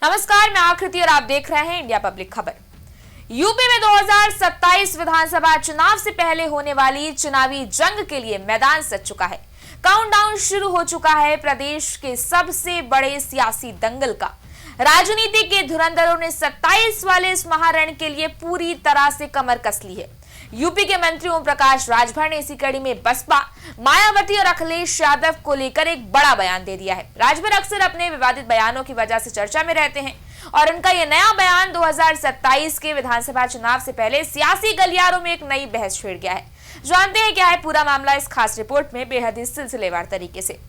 नमस्कार, मैं आकृति और आप देख रहे हैं इंडिया पब्लिक खबर। यूपी में 2027 विधानसभा चुनाव से पहले होने वाली चुनावी जंग के लिए मैदान सज चुका है। काउंटडाउन शुरू हो चुका है प्रदेश के सबसे बड़े सियासी दंगल का। राजनीति के धुरंधरों ने 27 वाले इस महारण के लिए पूरी तरह से कमर कस ली है। यूपी के मंत्री ओम प्रकाश राजभर ने इसी कड़ी में बसपा, मायावती और अखिलेश यादव को लेकर एक बड़ा बयान दे दिया है। राजभर अक्सर अपने विवादित बयानों की वजह से चर्चा में रहते हैं और उनका यह नया बयान 2027 के विधानसभा चुनाव से पहले सियासी गलियारों में एक नई बहस छेड़ गया है। जानते हैं क्या है पूरा मामला इस खास रिपोर्ट में बेहद ही सिलसिलेवार तरीके से।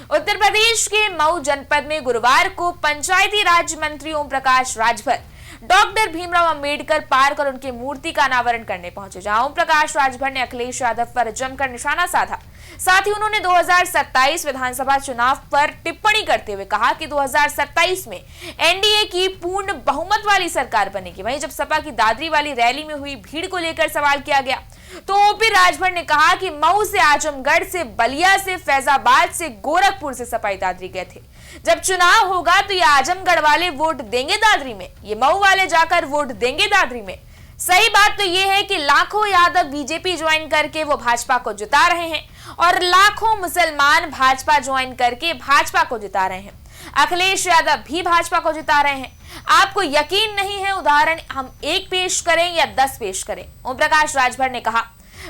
उत्तर प्रदेश के मऊ जनपद में गुरुवार को पंचायती राज मंत्री ओम प्रकाश राजभर डॉक्टर भीमराव अंबेडकर पार्क और उनकी मूर्ति का अनावरण करने पहुंचे, जहां ओम प्रकाश राजभर ने अखिलेश यादव पर जमकर निशाना साधा। साथ ही उन्होंने 2027 विधानसभा चुनाव पर टिप्पणी करते हुए कहा कि 2027 में एनडीए की पूर्ण बहुमत वाली सरकार बनेगी। वहीं जब सपा की दादरी वाली रैली में हुई भीड़ को लेकर सवाल किया गया तो ओपी राजभर ने कहा कि मऊ से, आजमगढ़ से, बलिया से, फैजाबाद से, गोरखपुर से सपाई दादरी गए थे। जब चुनाव होगा तो ये आजमगढ़ वाले वोट देंगे दादरी में, ये मऊ वाले जाकर वोट देंगे दादरी में। सही बात तो ये है कि लाखों यादव बीजेपी ज्वाइन करके वो भाजपा को जिता रहे हैं और लाखों मुसलमान भाजपा ज्वाइन करके भाजपा को जिता रहे हैं। अखिलेश यादव भी भाजपा को जिता रहे हैं। आपको यकीन नहीं है, उदाहरण हम 1 पेश करें या 10 पेश करें। ओम प्रकाश राजभर ने कहा,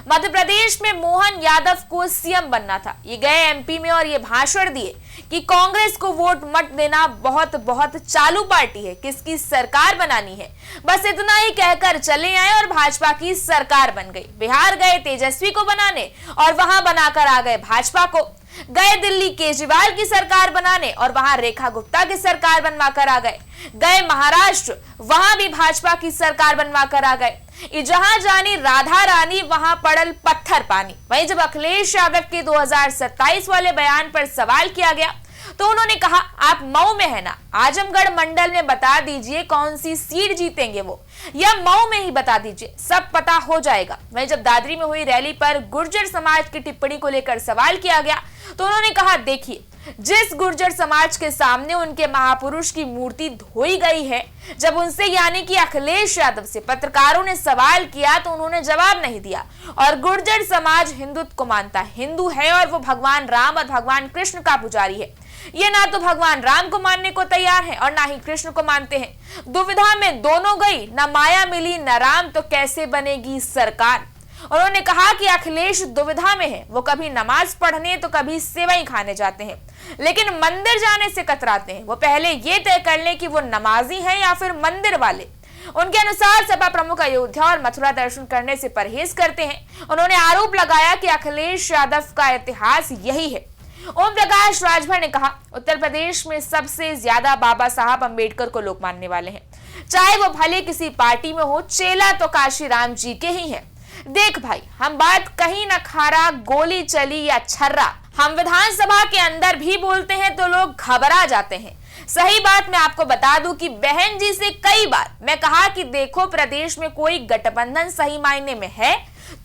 मध्य प्रदेश में मोहन यादव को सीएम बनना था। ये गए एमपी में और ये भाषण दिए कि कांग्रेस को वोट मत देना, बहुत बहुत चालू पार्टी है, किसकी सरकार बनानी है। बस इतना ही कहकर चले आए और भाजपा की सरकार बन गई। बिहार गए तेजस्वी को बनाने और वहां बनाकर आ गए भाजपा को। गए दिल्ली केजरीवाल की सरकार बनाने और वहां रेखा गुप्ता की सरकार बनवा कर आ गए। गए महाराष्ट्र, वहां भी भाजपा की सरकार बनवा कर आ गए। जहां जानी राधा रानी, वहां पड़ल पत्थर पानी। वहीं जब अखिलेश यादव के 2027 वाले बयान पर सवाल किया गया तो उन्होंने कहा, आप मऊ में है ना, आजमगढ़ मंडल में बता दीजिए कौन सी सीट जीतेंगे वो, या मऊ में ही बता दीजिए, सब पता हो जाएगा। वहीं जब दादरी में हुई रैली पर गुर्जर समाज की टिप्पणी को लेकर सवाल किया गया तो उन्होंने कहा, देखिए, जिस गुर्जर समाज के सामने उनके महापुरुष की मूर्ति धोई गई है, जब उनसे यानी कि अखिलेश यादव से पत्रकारों ने सवाल किया तो उन्होंने जवाब नहीं दिया। और गुर्जर समाज हिंदुत्व को मानता है, हिंदू है और वो भगवान राम और भगवान कृष्ण का पुजारी है। ये ना तो भगवान राम को मानने को तैयार है और ना ही कृष्ण को मानते हैं। दुविधा में दोनों गई, ना माया मिली ना राम, तो कैसे बनेगी सरकार। उन्होंने कहा कि अखिलेश दुविधा में है, वो कभी नमाज पढ़ने तो कभी सेवई खाने जाते हैं, लेकिन मंदिर जाने से कतराते हैं। वो पहले ये तय कर लें कि वो नमाजी हैं या फिर मंदिर वाले। उनके अनुसार सपा प्रमुख अयोध्या और मथुरा दर्शन करने से परहेज करते हैं। उन्होंने आरोप लगाया कि अखिलेश यादव का इतिहास यही है। ओम प्रकाश राजभर ने कहा, उत्तर प्रदेश में सबसे ज्यादा बाबा साहब अंबेडकर को लोग मानने वाले हैं, चाहे वो भले किसी पार्टी में हो। चेला तो काशी राम जी के ही हैं। देख भाई, हम बात कहीं न खारा, गोली चली या छर्रा, हम विधानसभा के अंदर भी बोलते हैं तो लोग घबरा जाते हैं। सही बात मैं आपको बता दूं कि बहन जी से कई बार मैं कहा कि देखो, प्रदेश में कोई गठबंधन सही मायने में है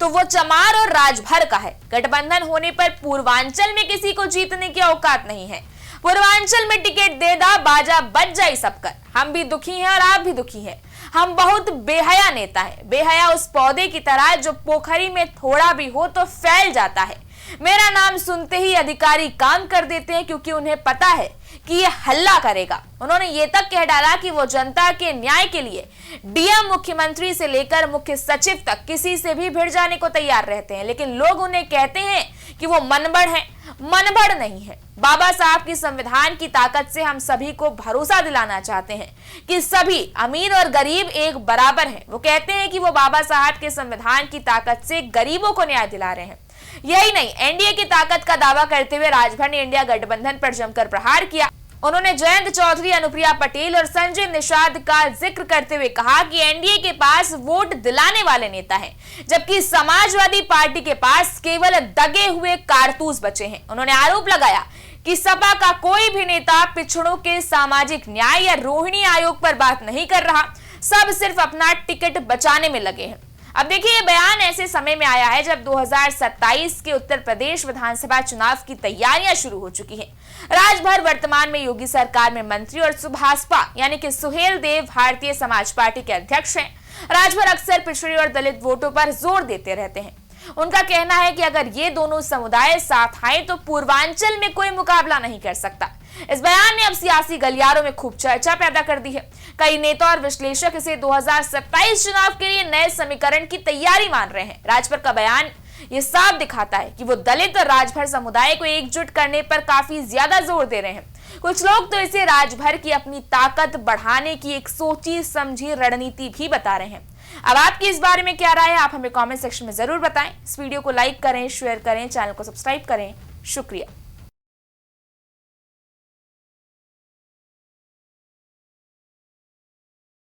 तो वो चमार और राजभर का है। गठबंधन होने पर पूर्वांचल में किसी को जीतने की औकात नहीं है। पूर्वांचल में टिकट दे दा, बाजा बज जाए सबकर। हम भी दुखी हैं और आप भी दुखी हैं। हम बहुत बेहया नेता है, बेहया उस पौधे की तरह जो पोखरी में थोड़ा भी हो तो फैल जाता है। मेरा नाम सुनते ही अधिकारी काम कर देते हैं क्योंकि उन्हें पता है कि ये हल्ला करेगा। उन्होंने ये तक कह डाला कि वो जनता के न्याय के लिए डीएम, मुख्यमंत्री से लेकर मुख्य सचिव तक किसी से भी भिड़ जाने को तैयार रहते हैं, लेकिन लोग उन्हें कहते हैं कि वो मनबड़ हैं। मनबड़ नहीं है। बाबा साहब की संविधान की ताकत से हम सभी को भरोसा दिलाना चाहते हैं कि सभी अमीर और गरीब एक बराबर हैं। वो कहते हैं कि वो बाबा साहब के संविधान की ताकत से गरीबों को न्याय दिला रहे हैं। यही नहीं, एनडीए की ताकत का दावा करते हुए राजभर ने इंडिया गठबंधन पर जमकर प्रहार किया। उन्होंने जयंत चौधरी, अनुप्रिया पटेल और संजय निषाद का जिक्र करते हुए कहा कि एनडीए के पास वोट दिलाने वाले नेता हैं, जबकि समाजवादी पार्टी के पास केवल दगे हुए कारतूस बचे हैं। उन्होंने आरोप लगाया कि सपा का कोई भी नेता पिछड़ों के सामाजिक न्याय या रोहिणी आयोग पर बात नहीं कर रहा, सब सिर्फ अपना टिकट बचाने में लगे हैं। अब देखिए, ये बयान ऐसे समय में आया है जब 2027 के उत्तर प्रदेश विधानसभा चुनाव की तैयारियां शुरू हो चुकी हैं। राजभर वर्तमान में योगी सरकार में मंत्री और सुभाषपा यानी कि सुहेल देव भारतीय समाज पार्टी के अध्यक्ष हैं। राजभर अक्सर पिछड़े और दलित वोटों पर जोर देते रहते हैं। उनका कहना है कि अगर ये दोनों समुदाय साथ आए तो पूर्वांचल में कोई मुकाबला नहीं कर सकता। इस बयान ने अब सियासी गलियारों में खूब चर्चा पैदा कर दी है। कई नेता और विश्लेषक इसे 2027 चुनाव के लिए नए समीकरण की तैयारी मान रहे हैं। राजभर का बयान ये साफ दिखाता है कि वो दलित और राजभर समुदाय को एकजुट करने पर काफी ज्यादा जोर दे रहे हैं। कुछ लोग तो इसे राजभर की अपनी ताकत बढ़ाने की एक सोची समझी रणनीति भी बता रहे हैं। अब आपकी इस बारे में क्या राय है, आप हमें कमेंट सेक्शन में जरूर बताएं। इस वीडियो को लाइक करें, शेयर करें, चैनल को सब्सक्राइब करें। शुक्रिया।